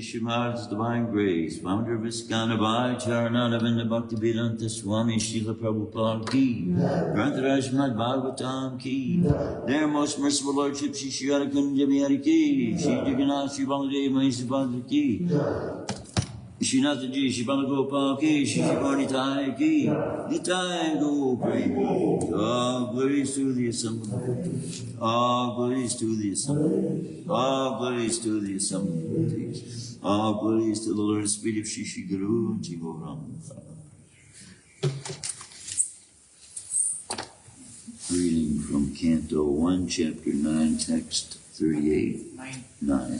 Shrimad's divine grace, founder of Iskana Bhai, Charanadavinda Bhaktivedanta Swami Srila Prabhupada ki, granted Shrimadbhagavatam ki, their most merciful Lordship Shri Shriadakunja Bihari ki, Shri Jagannath Shri Baladev Maheshwara ki, Shri Nathaji Shri Balagopal ki, Shri Parnitai ki, Nitai Go Prem. All glories to the assembly. All glories to the assembly. All glories to the assembly. All glories to the Lord and Spirit of Shri Shri Guru and Jivoram. Reading from Canto 1, Chapter 9, Text 38. 9.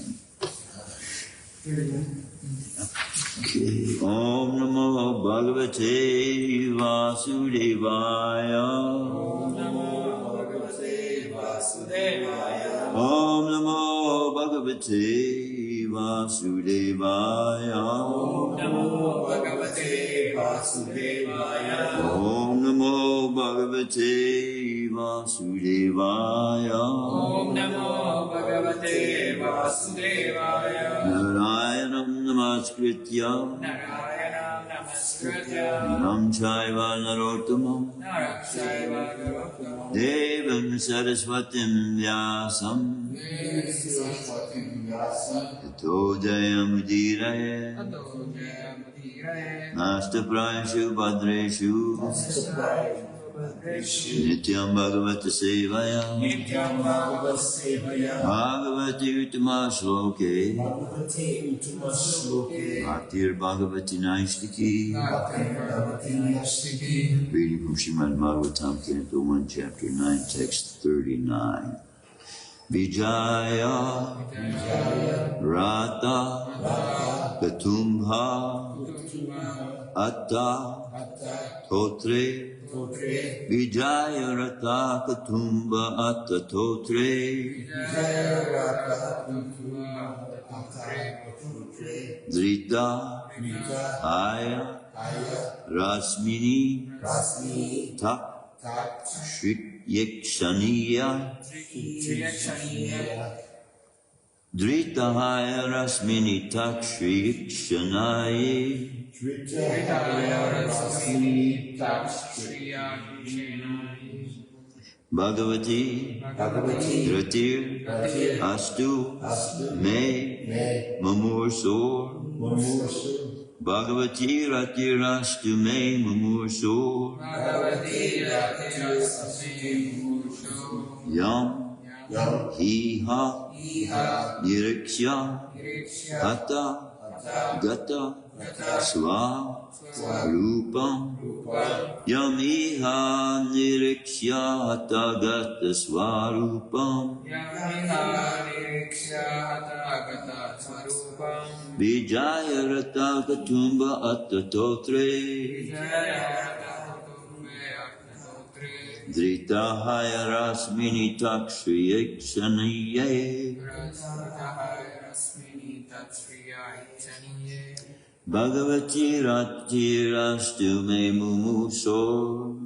Okay. Om Namo Bhagavate Vasudevaya. Om Namo Bhagavate Vasudevaya. Om Namo Bhagavate Vasudevaya. Om Namo Bhagavate Vasudevaya. Om Namo Bhagavate Vasudevaya. Om Namo Bhagavate Vasudevaya. Narayanam Namaskritya. Narayanam Namaskritya. Nam Chaiva Narottamam. Naram Chaiva Narottamam. Devam Saraswatim Vyasam. Devam Saraswatim Vyasam. Tato Jayamudiraye. Tato Jayamudiraye. Nasta Prayashu Bhadreshu. Nityam Bhagavata Sevaya Nityam Bhagavata Sevaya Bhagavati Uttama Shloke Bhagavate Uttama Shloke Bhaktir Bhagavati Naistiki. Bhaktir Bhagavati Nastiki. Reading from Shrimadbhagavatam, Canto 1, Chapter 9, Text 39. Vijaya Rata Katumbha Atta Totre Vijaya Rata Katumbha Atta Totre Drita Aya Rasmini Tak Shrik Yakshaniya Dritahaya Rasmini Tak Shri Yakshanaye Bhagavati Ratir Astu Me Mamursor Bhagavati Ratir Astu Me Mamursor Yam Hiha Niriksha Hata Gata Swa Rupam Yamiha Niriksha Hata Gata Swarupam Vijaya Rata Katumba Atta Totre Dritahaya Rasmini Takshri Yakshaniye Bhagavati Ratirastu Me Mumusor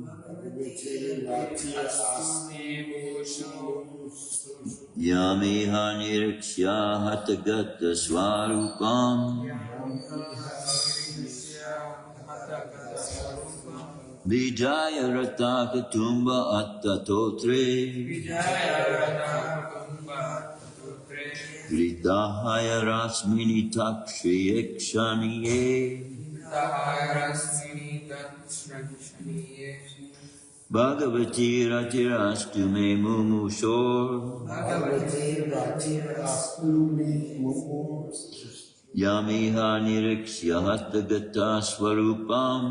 Yamiha Niriksha Hatagata Swarupam Vijaya Rata Katumba Atta Totre Ritahaya Rasmini Takshri Yakshaniye Bhagavati Ratirastu Me Mumusor Yamiha Niriksha Hatagata Swarupam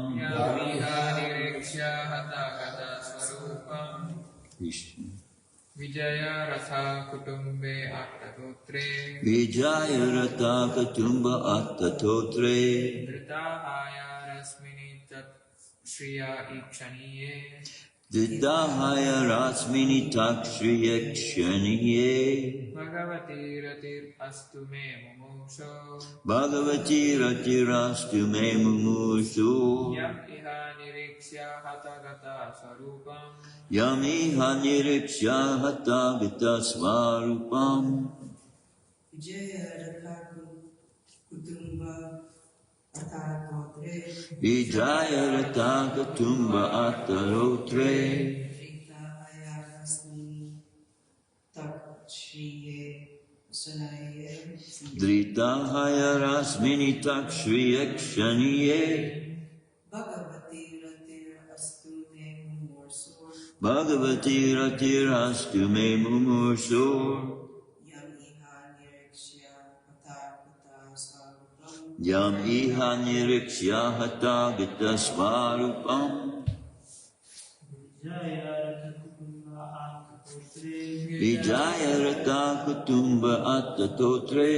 Vijaya Ratha Kutumbe Attatotre Vijaya Rata Katumba Atta Totre Dritahaya Rasmini Tat Shriya Ikshaniye Dritahaya Rasmini Takshri Yakshaniye Bhagavati Ratir Astu Me Mumukso Bhagavati Ratirastu Me Mumushu Yam Iha Niriksha Hatagata Sarupam Yamiha Niriksha Hatagata Swarupam Vijaya Rata Katumba Atta Totre Dritahaya Rasmini Takshri Yakshaniye Bhagavati Ratirastu Me Mumursur Yam Iha Niriksha Hatagata Swarupam Vijaya Rata Kutumba Atta Totre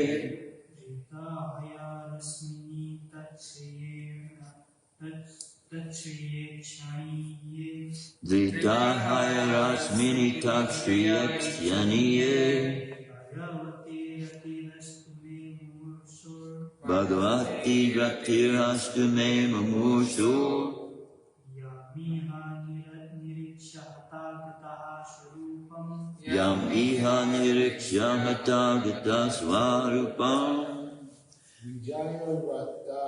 Dritahaya Rasmini Takshri Yakshaniye Bhagavati Ratirastu Me Mumursur Yam Iha Niriksha Hatagata Swarupam Vijaya Rata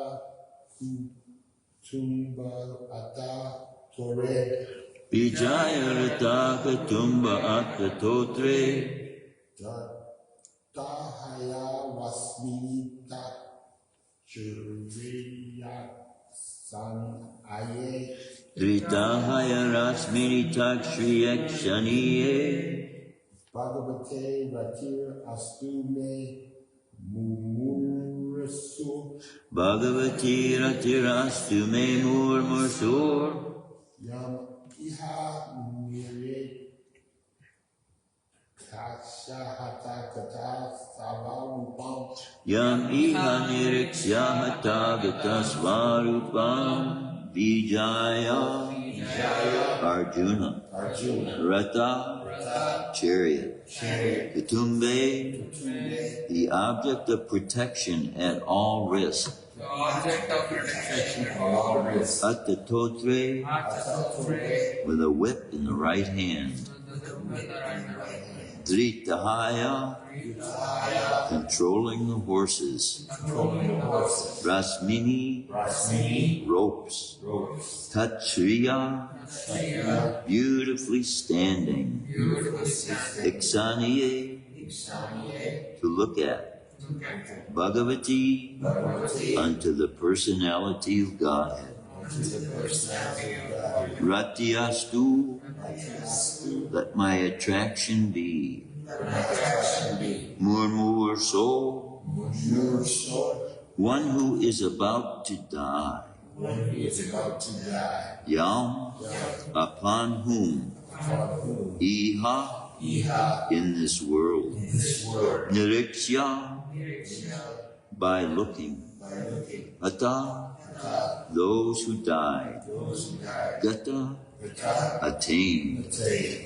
Kutumba Atta Tore Vijaya Rata Katumba Atta Totre Dritahaya Rasmini Tak Shriya San Aye Dritahaya Rasmini Takshri Yakshaniye Bhagavate Ratir Astume Mumurasu Bhagavati Ratirastu Me Murmursur Yam Iha Nire Kashahata Kata Savarupam Yam Iha Niriksyahata Gata Svarupam Vijaya Arjuna Ratha Chariot Kutumbe the object of protection at all risk. The object of protection at all risks. Attatotre with a whip in the right hand. Dritahaya controlling the horses. Rasmini ropes. Tatriya beautifully standing. Iksaniye to look at. Bhagavati unto the personality of Godhead. Ratyastu let my attraction be. Murmur so one who is about to die. Yam upon whom. Iha in this world. Niriksya by looking. Ata those who died. Gata attained.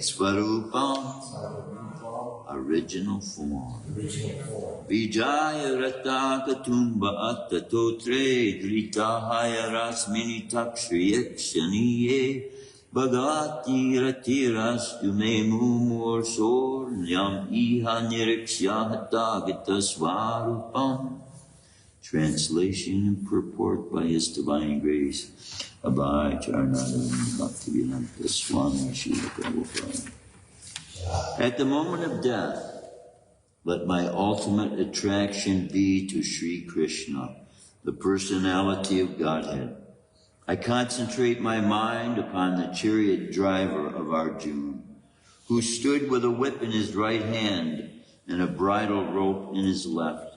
Svarupam original form. Vijaya Rata Katumba Attatotre Dritahaya Rasmini Takshri Yakshaniye Bhagavati Ratirastu Me Mumursor Yam Iha Niriksyahata Gata Svarupam. Translation and purport by His Divine Grace. Abhay Charananda Bhaktivedanta Swami Srila Prabhupada. At the moment of death, let my ultimate attraction be to Sri Krishna, the personality of Godhead. I concentrate my mind upon the chariot driver of Arjuna, who stood with a whip in his right hand and a bridle rope in his left,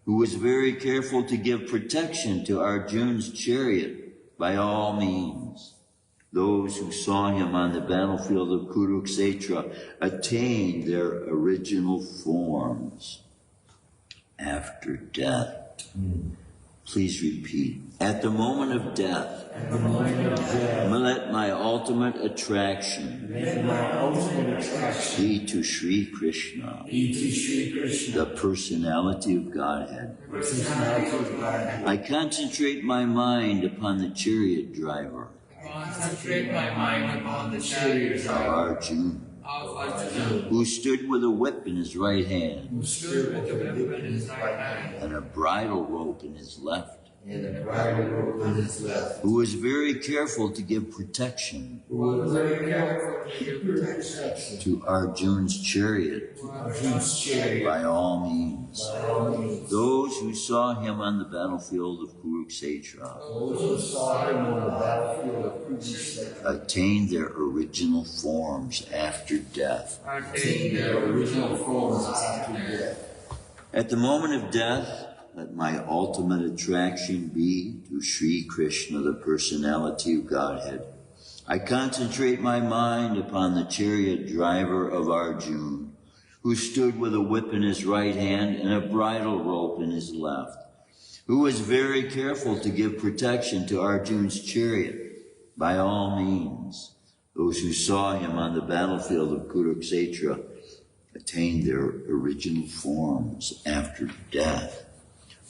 who was very careful to give protection to Arjuna's chariot by all means. Those who saw him on the battlefield of Kurukshetra attained their original forms after death. Please repeat. At the moment of death, let my ultimate attraction be to Sri Krishna, the personality of Godhead. I concentrate my mind upon the chariot driver. Concentrate my mind upon the chariot of Arjuna, who stood with a whip in his right hand, and a bridle rope in his left, who was very careful to give protection to Arjuna's chariot by all means. Those who saw him on the battlefield of Kurukshetra attained their original forms after death. At the moment of death, let my ultimate attraction be to Sri Krishna, the personality of Godhead. I concentrate my mind upon the chariot driver of Arjuna, who stood with a whip in his right hand and a bridle rope in his left, who was very careful to give protection to Arjuna's chariot by all means. Those who saw him on the battlefield of Kurukshetra attained their original forms after death.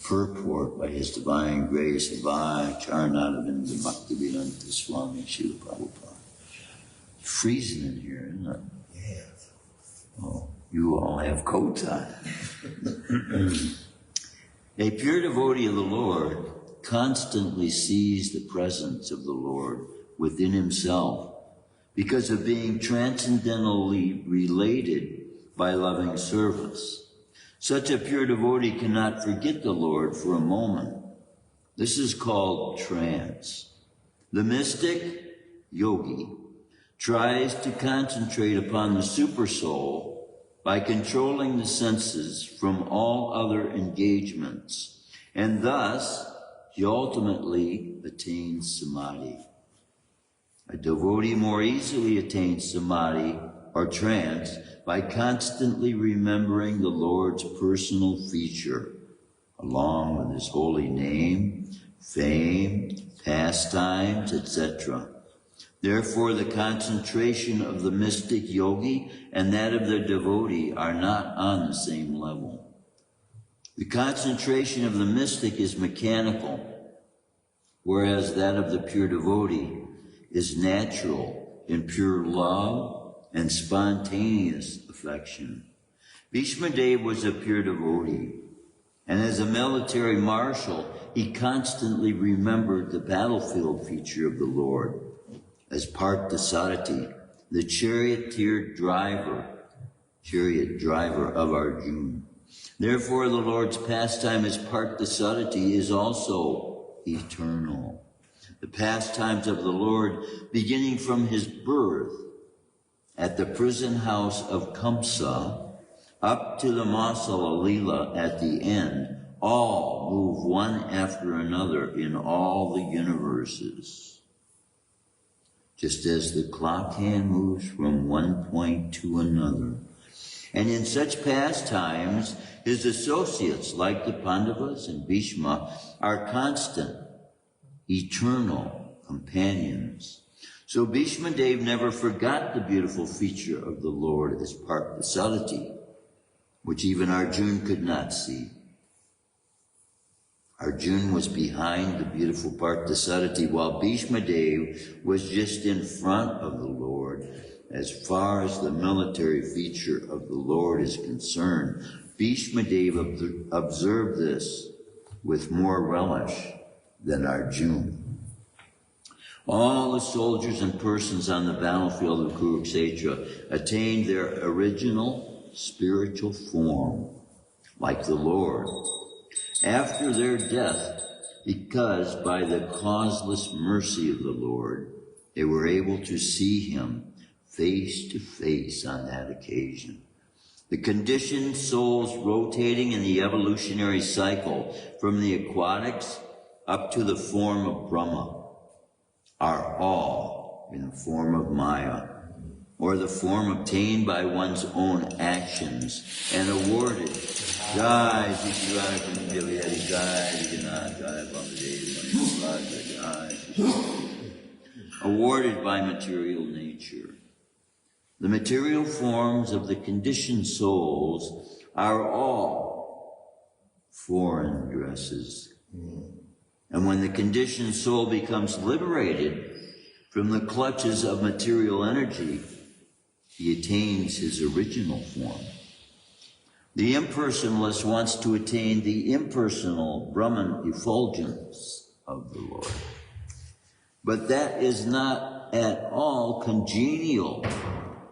Purport by His Divine Grace, Abhay Charananda Bhaktivedanta Swami Srila Prabhupada. It's freezing in here, isn't it? Yes. Oh, you all have coats on. A pure devotee of the Lord constantly sees the presence of the Lord within himself because of being transcendentally related by loving service. Such a pure devotee cannot forget the Lord for a moment. This is called trance. The mystic yogi tries to concentrate upon the supersoul by controlling the senses from all other engagements, and thus he ultimately attains samadhi. A devotee more easily attains samadhi or trance by constantly remembering the Lord's personal feature, along with his holy name, fame, pastimes, etc. Therefore, the concentration of the mystic yogi and that of the devotee are not on the same level. The concentration of the mystic is mechanical, whereas that of the pure devotee is natural in pure love and spontaneous affection. Bhishma Dev was a pure devotee, and as a military marshal, he constantly remembered the battlefield feature of the Lord as Parthasarathi, the chariot driver of Arjuna. Therefore, the Lord's pastime as Parthasarathi is also eternal. The pastimes of the Lord, beginning from his birth at the prison house of Kamsa, up to the Masala Leela at the end, all move one after another in all the universes. Just as the clock hand moves from one point to another. And in such pastimes, his associates, like the Pandavas and Bhishma, are constant, eternal companions. So Bhishma Dev never forgot the beautiful feature of the Lord as Parthasarathi, which even Arjuna could not see. Arjuna was behind the beautiful Parthasarathi, while Bhishma Dev was just in front of the Lord. As far as the military feature of the Lord is concerned, Bhishma Dev observed this with more relish than Arjuna. All the soldiers and persons on the battlefield of Kurukshetra attained their original spiritual form, like the Lord, after their death, because by the causeless mercy of the Lord, they were able to see him face to face on that occasion. The conditioned souls rotating in the evolutionary cycle from the aquatics up to the form of Brahma are all in the form of Maya, or the form obtained by one's own actions and awarded awarded by material nature. The material forms of the conditioned souls are all foreign dresses. And when the conditioned soul becomes liberated from the clutches of material energy, he attains his original form. The impersonalist wants to attain the impersonal Brahman effulgence of the Lord. But that is not at all congenial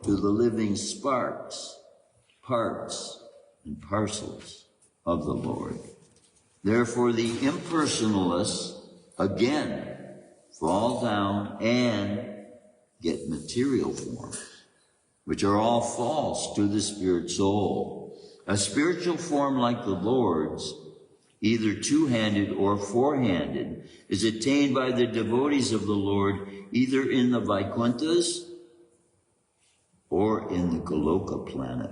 to the living sparks, parts, and parcels of the Lord. Therefore, the impersonalists, again, fall down and get material forms, which are all false to the spirit soul. A spiritual form like the Lord's, either two-handed or four-handed, is attained by the devotees of the Lord either in the Vaikunthas or in the Goloka planet,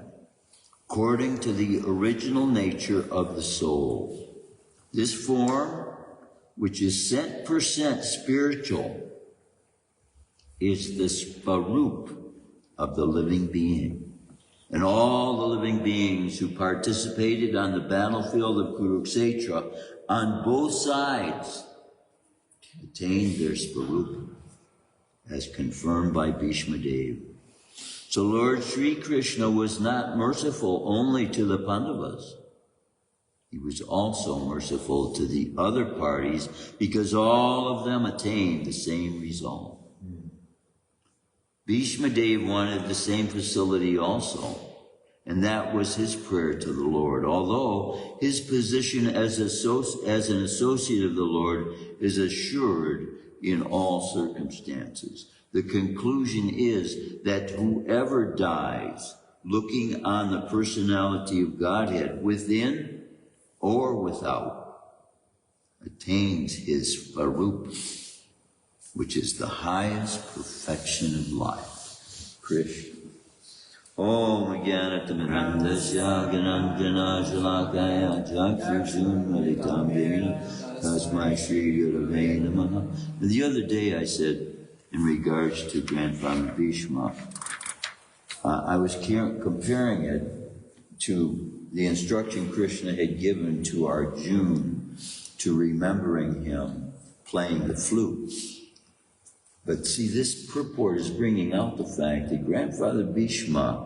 according to the original nature of the soul. This form, which is 100% spiritual, is the Sparup of the living being. And all the living beings who participated on the battlefield of Kurukshetra on both sides attained their Sparup, as confirmed by Bhishma Dev. So Lord Sri Krishna was not merciful only to the Pandavas. He was also merciful to the other parties because all of them attained the same result. Bhishma Dev wanted the same facility also, and that was his prayer to the Lord. Although his position as an associate of the Lord is assured in all circumstances. The conclusion is that whoever dies looking on the personality of Godhead within or without attains his Svarup, which is the highest perfection of life. Krishna. Om Jnanatamidandasya Gananjana Shalakaya Chakshurshun Malitam Vena Tasmai Shri Yurave Namaha. The other day I said, in regards to Grandfather Bhishma, I was comparing it to the instruction Krishna had given to Arjuna to remembering him playing the flute. But see, this purport is bringing out the fact that Grandfather Bhishma,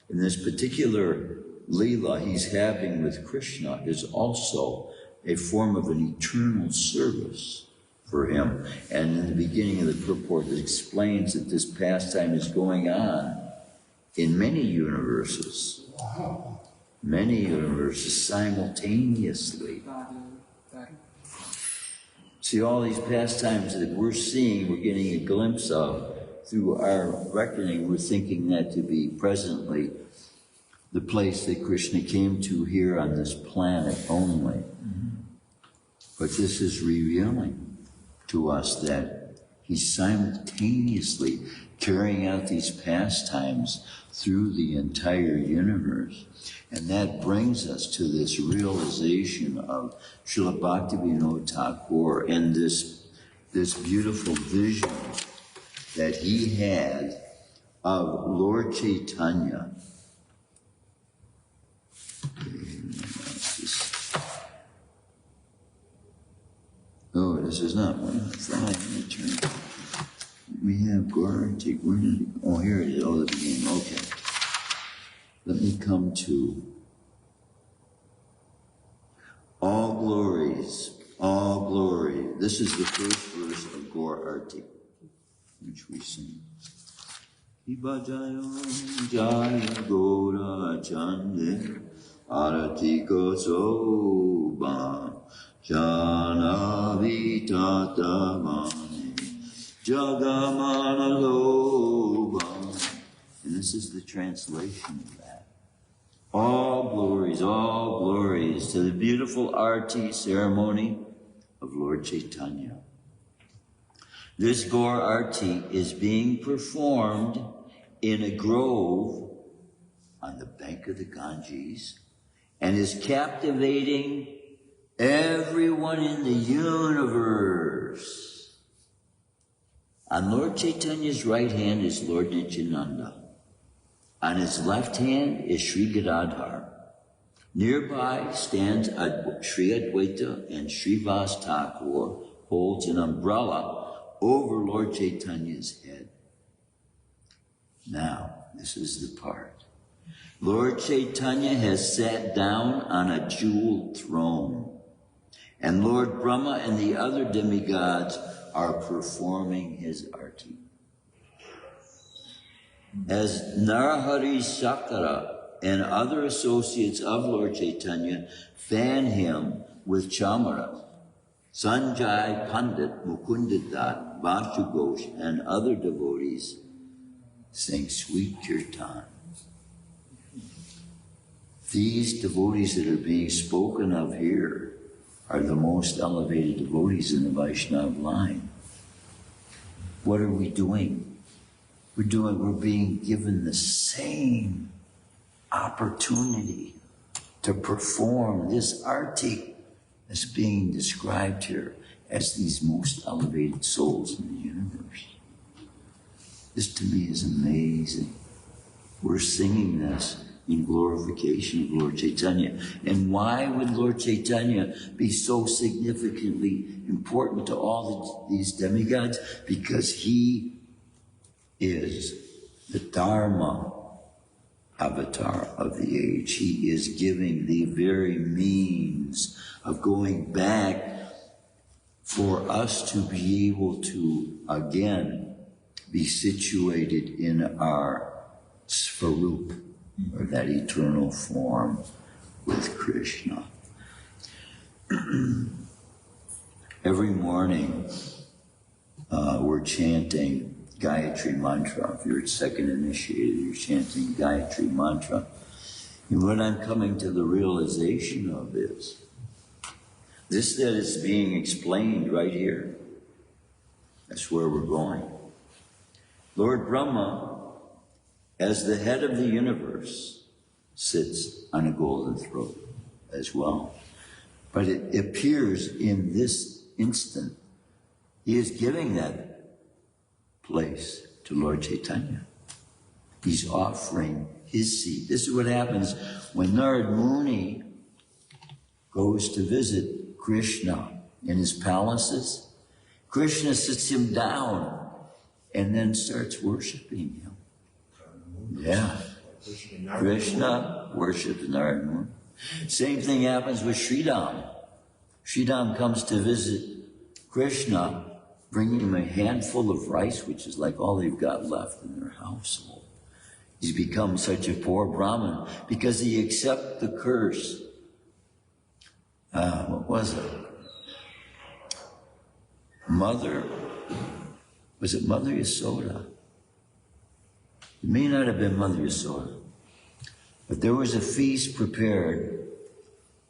in this particular Leela he's having with Krishna, is also a form of an eternal service for him. And in the beginning of the purport, it explains that this pastime is going on in many universes. Wow. Many universes simultaneously. See, all these pastimes that we're seeing, we're getting a glimpse of through our reckoning. We're thinking that to be presently the place that Krishna came to here on this planet only. But this is revealing to us that he's simultaneously carrying out these pastimes through the entire universe. And that brings us to this realization of Srila Bhaktivinoda Thakur and this beautiful vision that he had of Lord Chaitanya. Oh, this is not one of the five. We have Gaurati. Where did it? Oh, here it is. Oh, the beginning. Okay. Let me come to all glories, all glory. This is the first verse of Gaur Arti, which we sing. Ibajayo Jaya Gora Chande Arati Kosoba Jana Vitata Mani Jagamana Loba. And this is the translation of that. All glories to the beautiful Arti ceremony of Lord Chaitanya. This Gaur Arti is being performed in a grove on the bank of the Ganges and is captivating everyone in the universe. On Lord Chaitanya's right hand is Lord Nityananda. On his left hand is Sri Gadadhar. Nearby stands Sri Advaita, and Srivas Thakur holds an umbrella over Lord Chaitanya's head. Now, this is the part. Lord Chaitanya has sat down on a jeweled throne, and Lord Brahma and the other demigods are performing his arti. As Narahari Sakara and other associates of Lord Chaitanya fan him with chamara, Sanjay Pandit, Mukundadat, Vashu Ghosh, and other devotees sing sweet kirtan. These devotees that are being spoken of here are the most elevated devotees in the Vaishnava line. What are we doing? We're being given the same opportunity to perform this arti that's being described here as these most elevated souls in the universe. This to me is amazing. We're singing this in glorification of Lord Chaitanya. And why would Lord Chaitanya be so significantly important to all these demigods? Because he is the Dharma avatar of the age. He is giving the very means of going back for us to be able to again be situated in our Svarup, or that eternal form with Krishna. Every morning we're chanting Gayatri Mantra. If you're a second initiated, you're chanting Gayatri Mantra. And what I'm coming to the realization of is this that is being explained right here. That's where we're going. Lord Brahma, as the head of the universe, sits on a golden throne as well. But it appears in this instant, he is giving that place to Lord Chaitanya. He's offering his seat. This is what happens when Narad Muni goes to visit Krishna in his palaces. Krishna sits him down and then starts worshiping him. Yeah. Krishna worships Narad Muni. Same thing happens with Sridham. Sridham comes to visit Krishna, bringing him a handful of rice, which is like all they've got left in their household. He's become such a poor Brahmin because he accepted the curse. What was it? Was it Mother Yasoda? It may not have been Mother Yasoda, but there was a feast prepared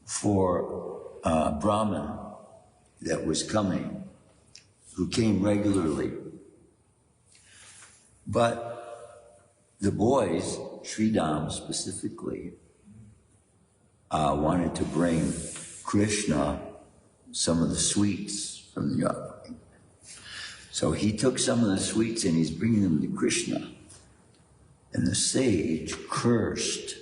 for Brahmin that was coming, who came regularly. But the boys, Sridham specifically, wanted to bring Krishna some of the sweets from the offering. So he took some of the sweets and he's bringing them to Krishna. And the sage cursed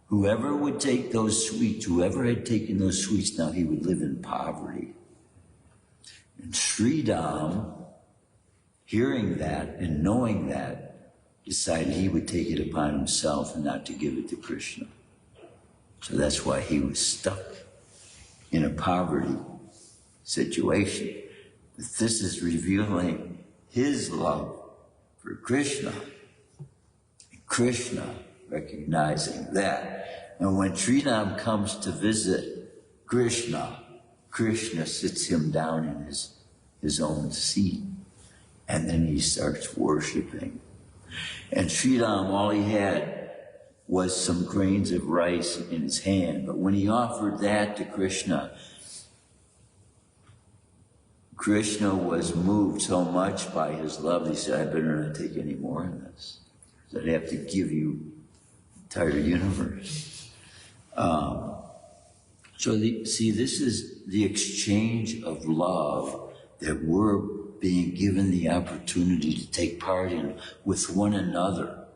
whoever would take those sweets, whoever had taken those sweets, now he would live in poverty. And Sridham, hearing that and knowing that, decided he would take it upon himself and not to give it to Krishna. So that's why he was stuck in a poverty situation. But this is revealing his love for Krishna. Krishna recognizing that. And when Sridham comes to visit Krishna, Krishna sits him down in his own seat. And then he starts worshiping. And Sridham, all he had was some grains of rice in his hand. But when he offered that to Krishna, Krishna was moved so much by his love, he said, I better not take any more of this. I'd have to give you the entire universe. This is the exchange of love that we're being given the opportunity to take part in with one another.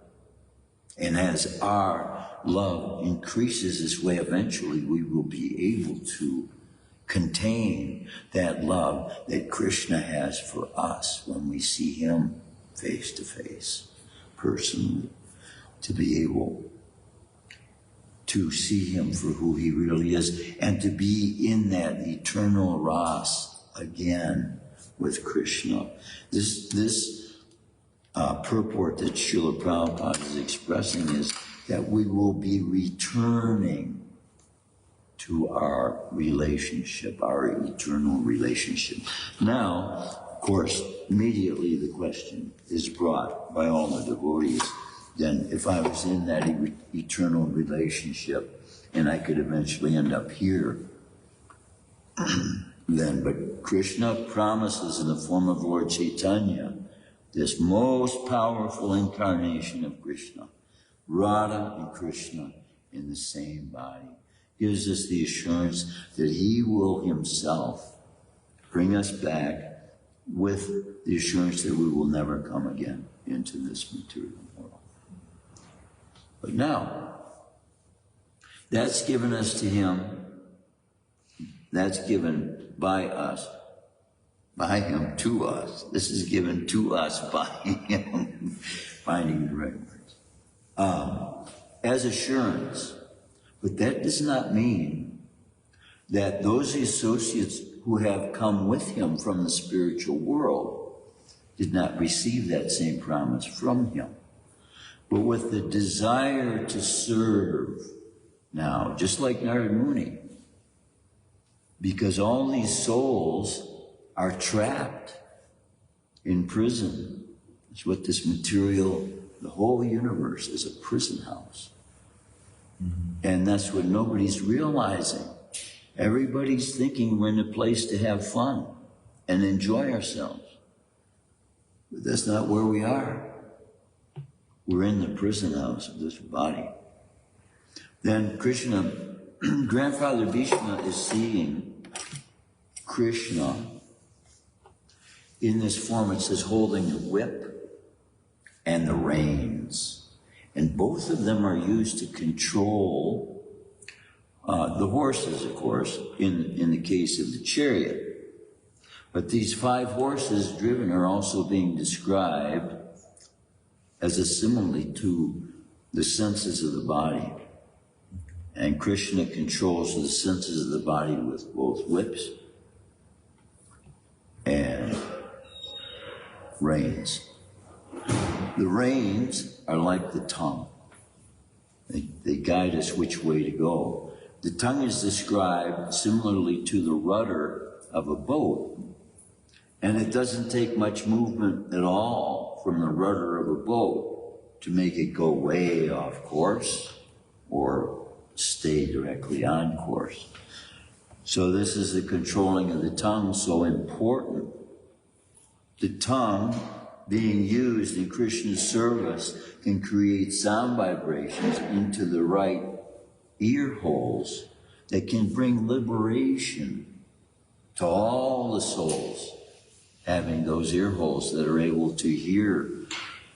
And as our love increases this way, eventually we will be able to contain that love that Krishna has for us when we see him face to face, personally, to be able to see him for who he really is and to be in that eternal ras again with Krishna. This purport that Srila Prabhupada is expressing is that we will be returning to our relationship, our eternal relationship. Now, of course, immediately the question is brought by all the devotees, then if I was in that eternal relationship and I could eventually end up here, then, but Krishna promises in the form of Lord Chaitanya, this most powerful incarnation of Krishna, Radha and Krishna in the same body, gives us the assurance that he will himself bring us back with the assurance that we will never come again into this material world. But now, that's given us to him, that's given by us, by him to us. This is given to us by him, finding the right words, as assurance. But that does not mean that those associates who have come with him from the spiritual world did not receive that same promise from him. But with the desire to serve now, just like Narad Muni, because all these souls are trapped in prison. It's what this material, the whole universe is a prison house. And that's what nobody's realizing. Everybody's thinking we're in a place to have fun and enjoy ourselves. But that's not where we are. We're in the prison house of this body. Then Krishna, Grandfather Bhishma is seeing Krishna in this form. It says holding the whip and the reins. And both of them are used to control the horses, of course, in the case of the chariot. But these 5 horses driven are also being described as a simile to the senses of the body. And Krishna controls the senses of the body with both whips and reins. The reins are like the tongue. They guide us which way to go. The tongue is described similarly to the rudder of a boat. And it doesn't take much movement at all from the rudder of a boat to make it go way off course or stay directly on course. So this is the controlling of the tongue, so important. The tongue, being used in Krishna's service, can create sound vibrations into the right ear holes that can bring liberation to all the souls having those ear holes that are able to hear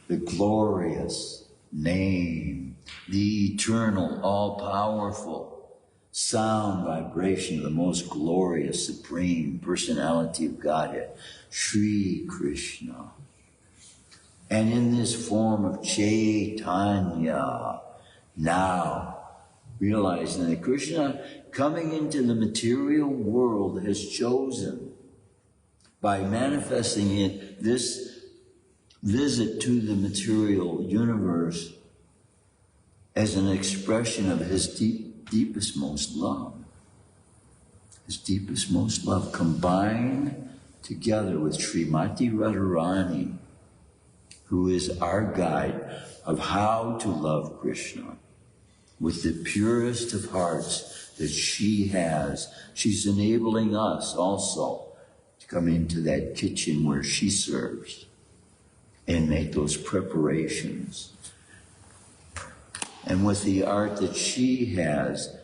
the glorious name, the eternal, all-powerful sound vibration of the most glorious, supreme personality of Godhead, Shri Krishna. And in this form of Chaitanya, now realizing that Krishna, coming into the material world, has chosen, by manifesting it, this visit to the material universe as an expression of his deepest, most love. His deepest, most love combined together with Srimati Radharani, who is our guide of how to love Krishna with the purest of hearts that she has. She's enabling us also to come into that kitchen where she serves and make those preparations. And with the art that she has,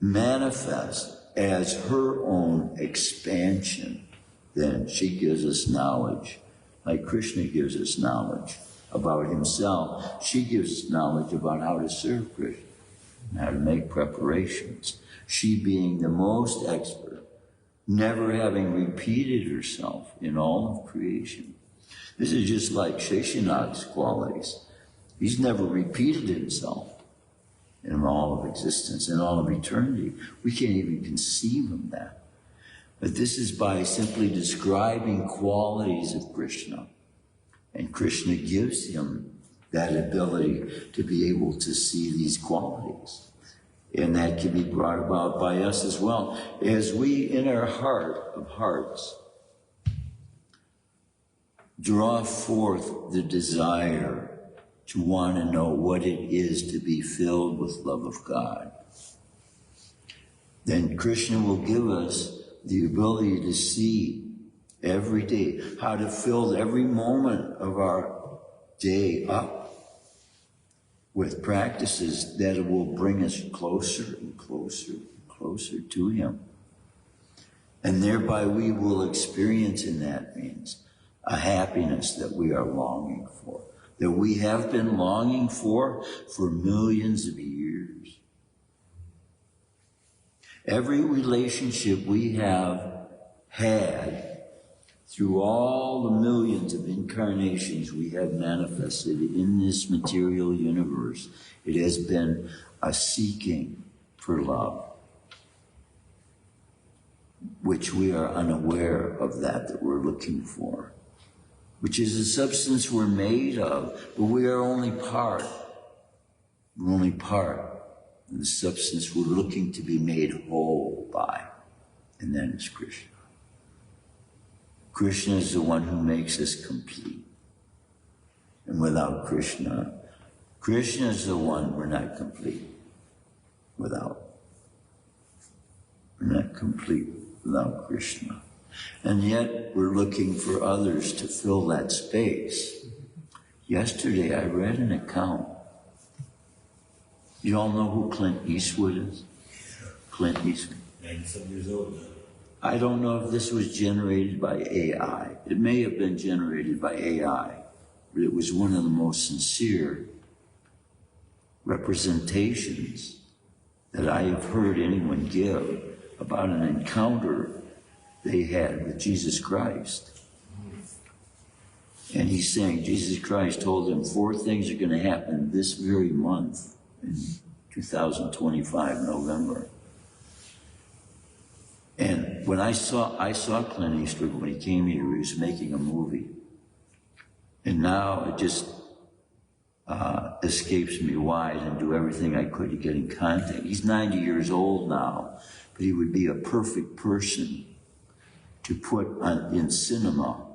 manifest as her own expansion, then she gives us knowledge. Like Krishna gives us knowledge about himself, she gives us knowledge about how to serve Krishna and how to make preparations. She being the most expert, never having repeated herself in all of creation. This is just like Sheshanag's qualities. He's never repeated himself in all of existence, in all of eternity. We can't even conceive of that. But this is by simply describing qualities of Krishna. And Krishna gives him that ability to be able to see these qualities. And that can be brought about by us as well. As we, in our heart of hearts, draw forth the desire to want to know what it is to be filled with love of God, then Krishna will give us the ability to see every day how to fill every moment of our day up with practices that will bring us closer and closer and closer to him. And thereby we will experience in that means a happiness that we are longing for, that we have been longing for millions of years. Every relationship we have had through all the millions of incarnations we have manifested in this material universe, it has been a seeking for love, which we are unaware of that we're looking for, which is a substance we're made of, but we are only part. We're only part of the substance we're looking to be made whole by, and that is Krishna. Krishna is the one who makes us complete. And without Krishna, Krishna is the one we're not complete without. We're not complete without Krishna. And yet we're looking for others to fill that space. Yesterday I read an account. You all know who Clint Eastwood is? Clint Eastwood. 97 years old now. I don't know if this was generated by AI. It may have been generated by AI, but it was one of the most sincere representations that I have heard anyone give about an encounter they had with Jesus Christ. And he's saying Jesus Christ told them 4 things are going to happen this very month in 2025, November. And when I saw Clint Eastwood when he came here, he was making a movie. And now it just escapes me why I didn't do everything I could to get in contact. He's 90 years old now, but he would be a perfect person to put in cinema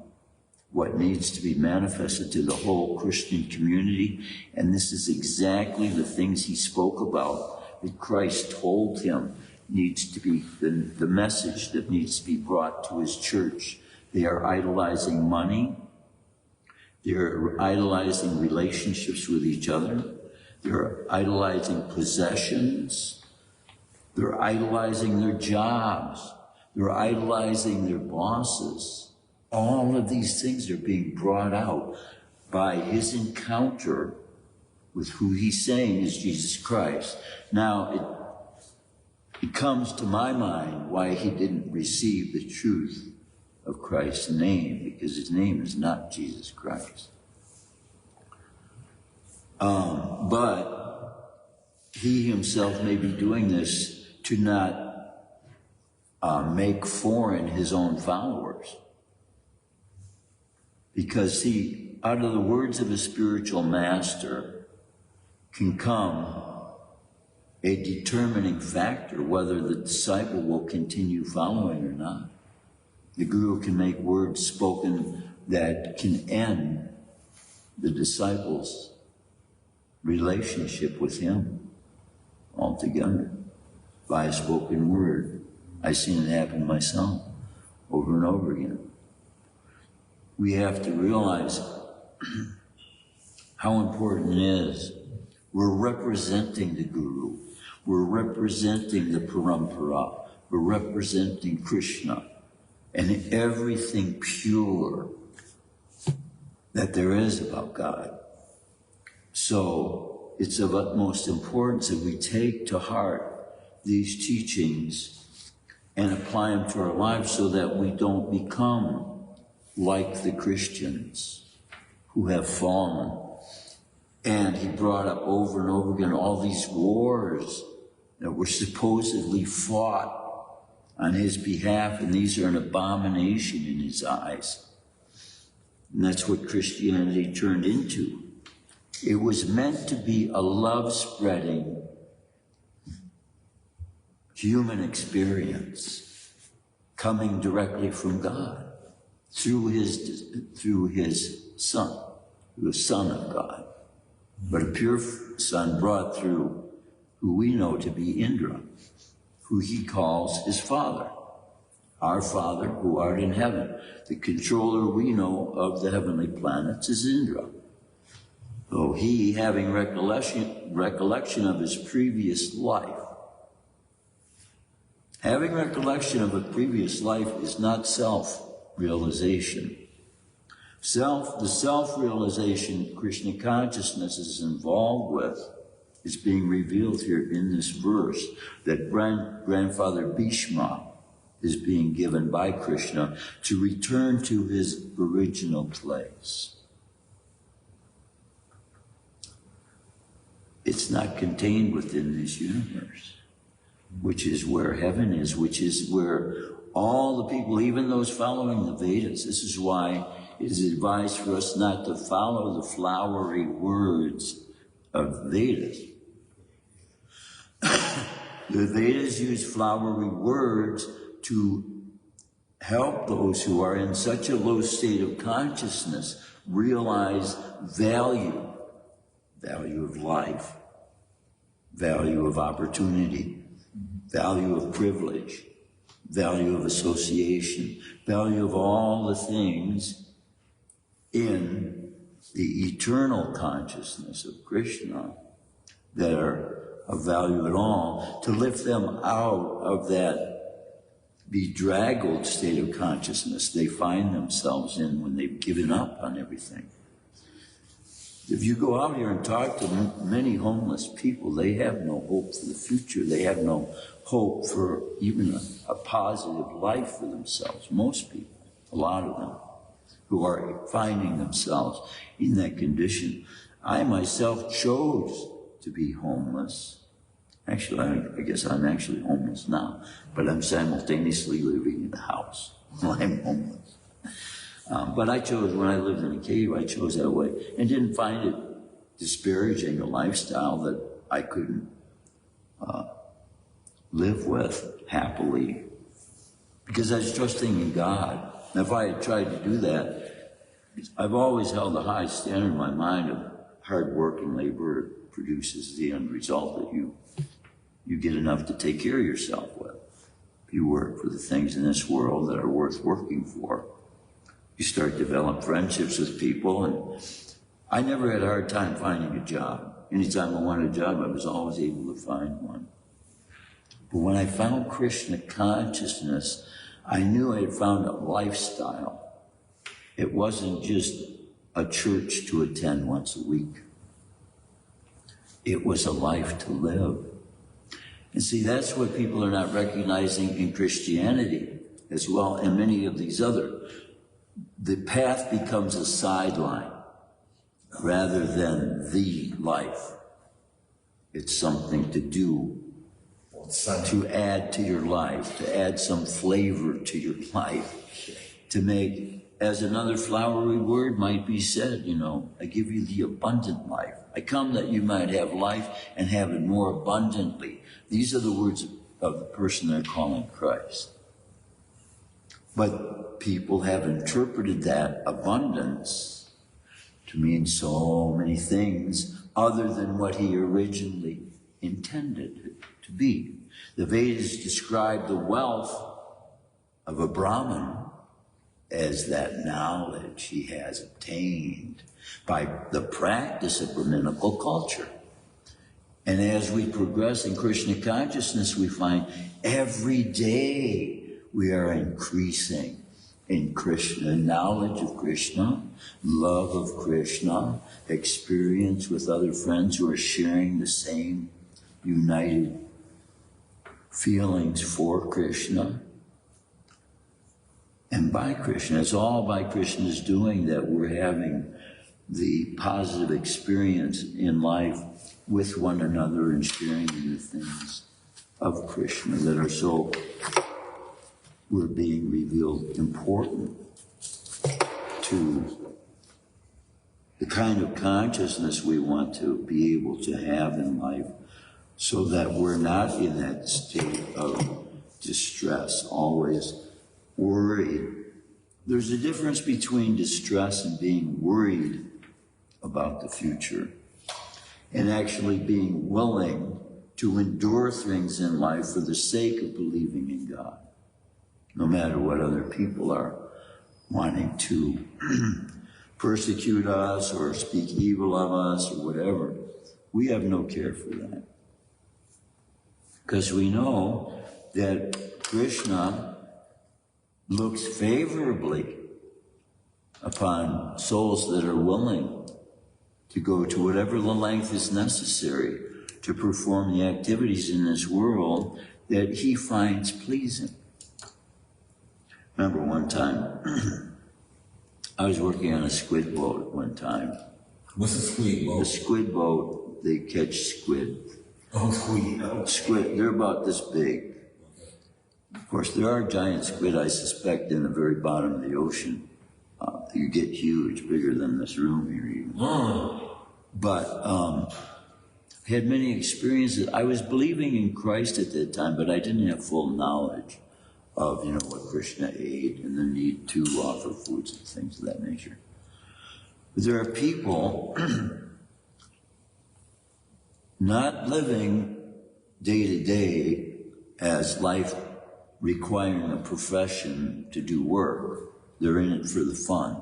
what needs to be manifested to the whole Christian community. And this is exactly the things he spoke about that Christ told him needs to be the message that needs to be brought to his church. They are idolizing money. They're idolizing relationships with each other. They're idolizing possessions. They're idolizing their jobs. They're idolizing their bosses. All of these things are being brought out by his encounter with who he's saying is Jesus Christ. Now, it comes to my mind why he didn't receive the truth of Christ's name, because his name is not Jesus Christ. But he himself may be doing this to not make foreign his own followers. Because see, out of the words of a spiritual master can come a determining factor whether the disciple will continue following or not. The guru can make words spoken that can end the disciple's relationship with him altogether by a spoken word. I've seen it happen myself over and over again. We have to realize how important it is. We're representing the guru. We're representing the parampara. We're representing Krishna and everything pure that there is about God. So it's of utmost importance that we take to heart these teachings and apply them to our lives so that we don't become like the Christians who have fallen. And he brought up over and over again all these wars that were supposedly fought on his behalf, and these are an abomination in his eyes. And that's what Christianity turned into. It was meant to be a love-spreading human experience coming directly from God through his Son, the Son of God. But a pure Son brought through who we know to be Indra, who he calls his Father. Our Father who art in heaven. The controller we know of the heavenly planets is Indra. So he, having recollection of his previous life. Having recollection of a previous life is not self-realization. The self-realization Krishna consciousness is involved with is being revealed here in this verse that grandfather Bhishma is being given by Krishna to return to his original place. It's not contained within this universe, which is where heaven is, which is where all the people, even those following the Vedas, this is why it is advised for us not to follow the flowery words of Vedas. The Vedas use flowery words to help those who are in such a low state of consciousness realize value of life, value of opportunity, value of privilege, value of association, value of all the things in the eternal consciousness of Krishna that are of value at all, to lift them out of that bedraggled state of consciousness they find themselves in when they've given up on everything. If you go out here and talk to many homeless people, they have no hope for the future. They have no hope for even a positive life for themselves. Most people, a lot of them, who are finding themselves in that condition. I myself chose to be homeless. Actually, I guess I'm actually homeless now, but I'm simultaneously living in a house while I'm homeless. But I chose, when I lived in a cave, I chose that way and didn't find it disparaging a lifestyle that I couldn't live with happily, because I was trusting in God. And if I had tried to do that, I've always held a high standard in my mind of hard work and labor produces the end result that you get enough to take care of yourself with. If you work for the things in this world that are worth working for, you start to develop friendships with people. And I never had a hard time finding a job. Anytime I wanted a job, I was always able to find one. But when I found Krishna consciousness, I knew I had found a lifestyle. It wasn't just a church to attend once a week. It was a life to live. And see, that's what people are not recognizing in Christianity as well, and many of these other. The path becomes a sideline rather than the life. It's something to do, to add to your life, to add some flavor to your life, to make, as another flowery word might be said, I give you the abundant life. I come that you might have life and have it more abundantly. These are the words of the person they're calling Christ. But people have interpreted that abundance to mean so many things other than what he originally intended it to be. The Vedas describe the wealth of a Brahmin as that knowledge he has obtained by the practice of Brahminical culture. And as we progress in Krishna consciousness, we find every day we are increasing in Krishna, knowledge of Krishna, love of Krishna, experience with other friends who are sharing the same united feelings for Krishna. And by Krishna, it's all by Krishna's doing that we're having the positive experience in life with one another and sharing in the things of Krishna that are so, we're being revealed, important to the kind of consciousness we want to be able to have in life, so that we're not in that state of distress, always worried. There's a difference between distress and being worried about the future, and actually being willing to endure things in life for the sake of believing in God, no matter what other people are wanting to persecute us or speak evil of us or whatever. We have no care for that, because we know that Krishna looks favorably upon souls that are willing to go to whatever the length is necessary to perform the activities in this world that he finds pleasing. Remember one time, I was working on a squid boat at one time. What's a squid boat? A squid boat, they catch squid. Oh, squid. Oh. Squid, they're about this big. Of course, there are giant squid, I suspect, in the very bottom of the ocean. You get huge, bigger than this room here even. But I had many experiences. I was believing in Christ at that time, but I didn't have full knowledge of, you know, what Krishna ate and the need to offer foods and things of that nature. But there are people not living day to day as life requiring a profession to do work. They're in it for the fun.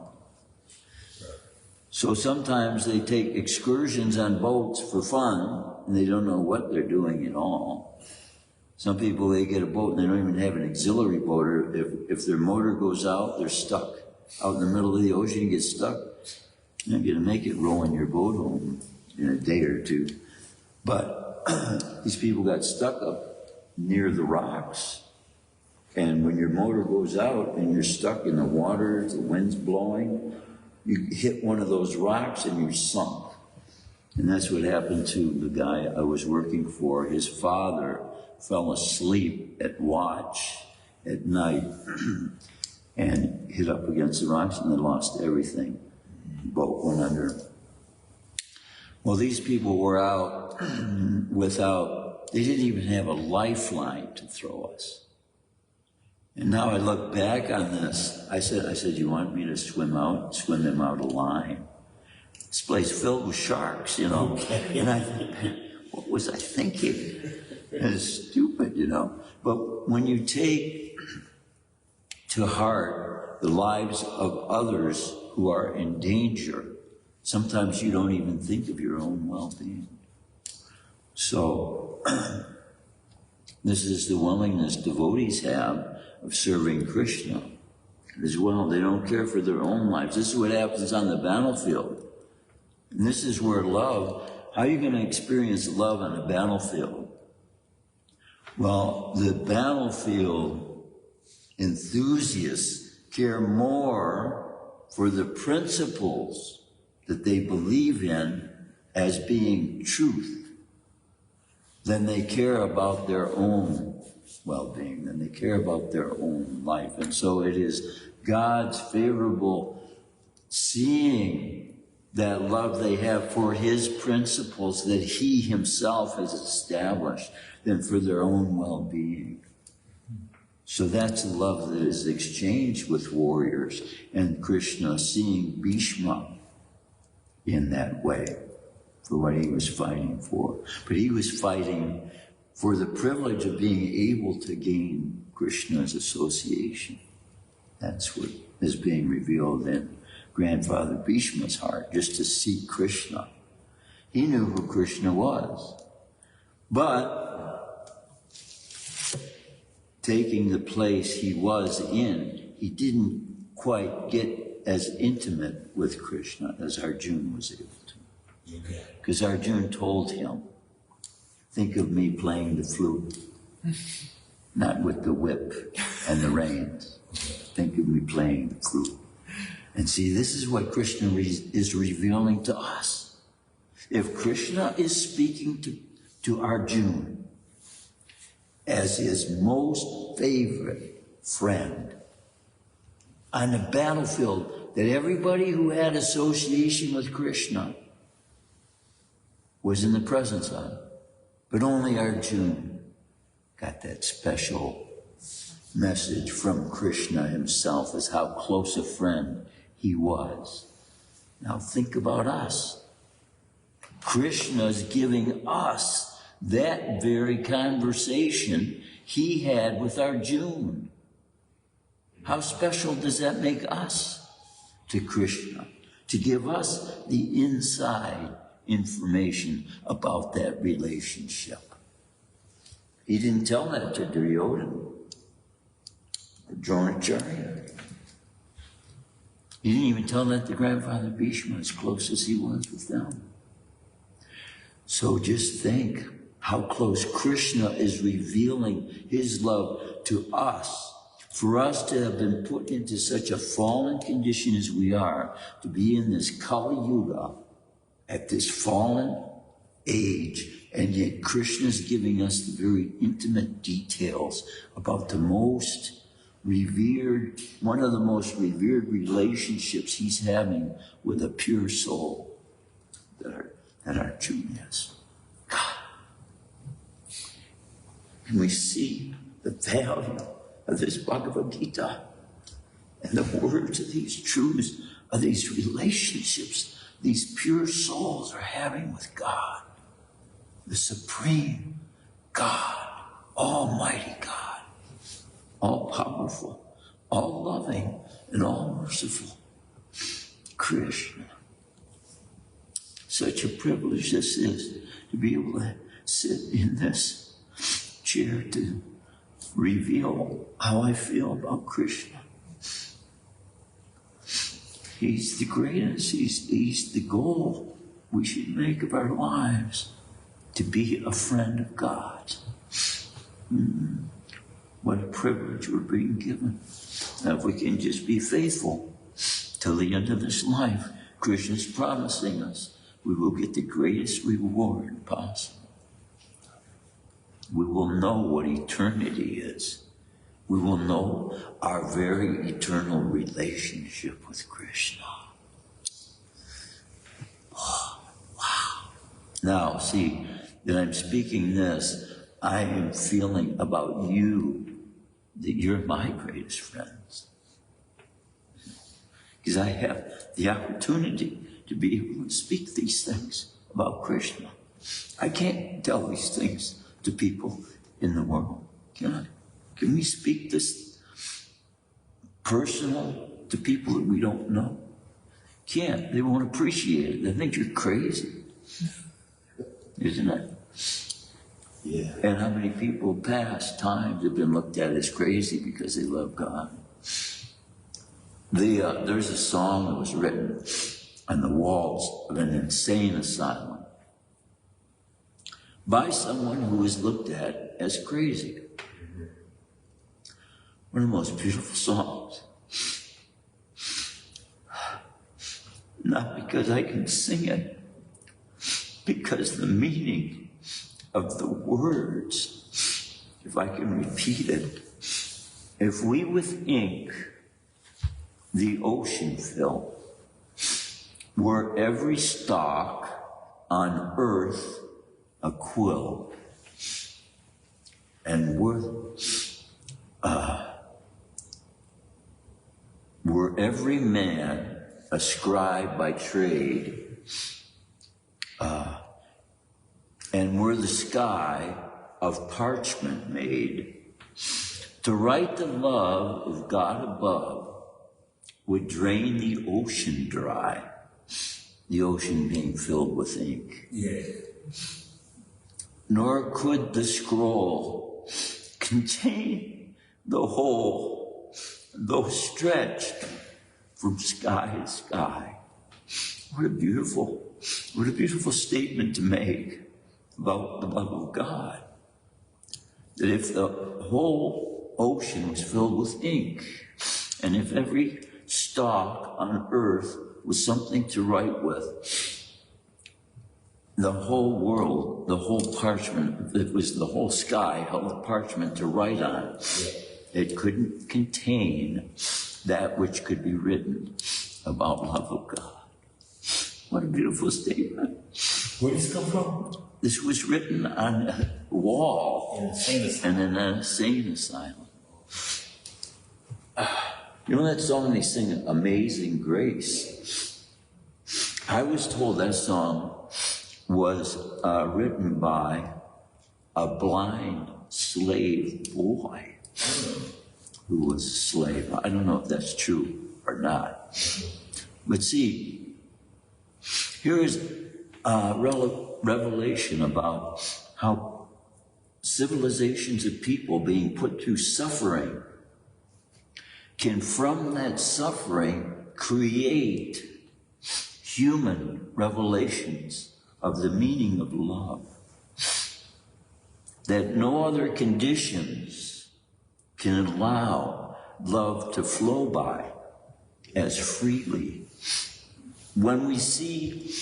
So sometimes they take excursions on boats for fun, and they don't know what they're doing at all. Some people, they get a boat and they don't even have an auxiliary boat, or if their motor goes out, they're stuck out in the middle of the ocean. You get stuck. You're not going to make it rowing your boat home in a day or two. But these people got stuck up near the rocks. And when your motor goes out and you're stuck in the water, the wind's blowing, you hit one of those rocks and you're sunk. And that's what happened to the guy I was working for. His father fell asleep at watch at night and hit up against the rocks and they lost everything. The boat went under. Well, these people were out without, they didn't even have a lifeline to throw us. And now I look back on this. I said, you want me to swim them out a line? This place filled with sharks, you know. Okay. And I think, what was I thinking? It's stupid, you know. But when you take to heart the lives of others who are in danger, sometimes you don't even think of your own well-being. So this is the willingness devotees have of serving Krishna as well. They don't care for their own lives. This is what happens on the battlefield. And this is where love, how are you going to experience love on a battlefield? Well, the battlefield enthusiasts care more for the principles that they believe in as being truth than they care about their own well-being, than they care about their own life. And so it is God's favorable seeing that love they have for his principles that he himself has established than for their own well-being. So that's the love that is exchanged with warriors, and Krishna seeing Bhishma in that way for what he was fighting for. But he was fighting for the privilege of being able to gain Krishna's association. That's what is being revealed in Grandfather Bhishma's heart, just to seek Krishna. He knew who Krishna was. But taking the place he was in, he didn't quite get as intimate with Krishna as Arjuna was able to. Because Arjuna told him, think of me playing the flute, not with the whip and the reins. Think of me playing the flute. And see, this is what Krishna is revealing to us. If Krishna is speaking to Arjuna as his most favorite friend on the battlefield, that everybody who had association with Krishna was in the presence of, but only Arjuna got that special message from Krishna himself as how close a friend he was. Now think about us. Krishna's giving us that very conversation he had with Arjuna. How special does that make us to Krishna? To give us the inside information about that relationship. He didn't tell that to Duryodhana or Dronacharya. He didn't even tell that to Grandfather Bhishma, as close as he was with them. So just think how close Krishna is revealing his love to us. For us to have been put into such a fallen condition as we are, to be in this Kali Yuga, at this fallen age, and yet Krishna's giving us the very intimate details about the most revered, one of the most revered relationships he's having with a pure soul that Arjuna is. God. And we see the value of this Bhagavad Gita and the words of these truths of these relationships these pure souls are having with God, the supreme God, almighty God, all powerful, all loving, and all merciful. Krishna. Such a privilege this is to be able to sit in this chair to reveal how I feel about Krishna. He's the greatest. He's the goal we should make of our lives, to be a friend of God. What a privilege we're being given. Now, if we can just be faithful till the end of this life, Krishna's promising us we will get the greatest reward possible. We will know what eternity is. We will know our very eternal relationship with Krishna. Oh, wow. Now, see, that I'm speaking this, I am feeling about you that you're my greatest friends. Because I have the opportunity to be able to speak these things about Krishna. I can't tell these things to people in the world, can I? Can we speak this personal to people that we don't know? Can't. They won't appreciate it. They think you're crazy. Isn't it? Yeah. And how many people past times have been looked at as crazy because they love God? There's a song that was written on the walls of an insane asylum by someone who was looked at as crazy. One of the most beautiful songs. Not because I can sing it, because the meaning of the words, if I can repeat it, if we with ink the ocean fill, were every stalk on earth a quill, and were every man a scribe by trade, and were the sky of parchment made, to write the love of God above would drain the ocean dry, the ocean being filled with ink. Yeah. Nor could the scroll contain the whole, though stretched from sky to sky. What a beautiful statement to make about the love of God. That if the whole ocean was filled with ink, and if every stalk on earth was something to write with, the whole world, the whole parchment, it was the whole sky held the parchment to write on. It couldn't contain that which could be written about love of God. What a beautiful statement. Where did this come from? This was written on a wall in an insane asylum. You know that song they sing, Amazing Grace? I was told that song was written by a blind slave boy who was a slave. I don't know if that's true or not. But see, here is a revelation about how civilizations of people being put through suffering can, from that suffering, create human revelations of the meaning of love. That no other conditions can allow love to flow by as freely. When we see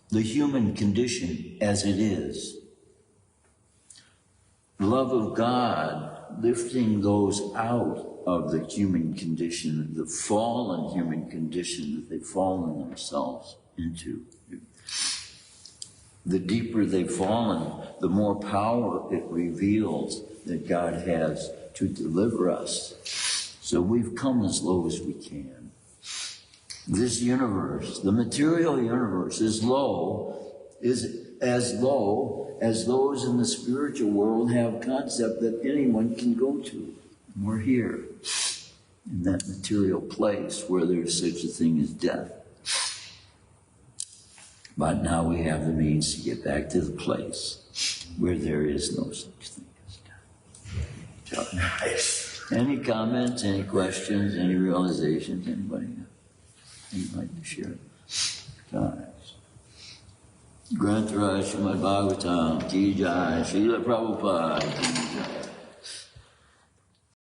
the human condition as it is, love of God lifting those out of the human condition, the fallen human condition that they've fallen themselves into. The deeper they've fallen, the more power it reveals that God has to deliver us. So we've come as low as we can. This universe, the material universe, is as low as those in the spiritual world have concept that anyone can go to. And we're here in that material place where there's such a thing as death. But now we have the means to get back to the place where there is no such thing as death. Nice. Any comments, any questions, any realizations, anybody? You'd like to share? Guys. Granth Shrimadbhagavatam, Ki Jai, Srila Prabhupada, Ki Jai.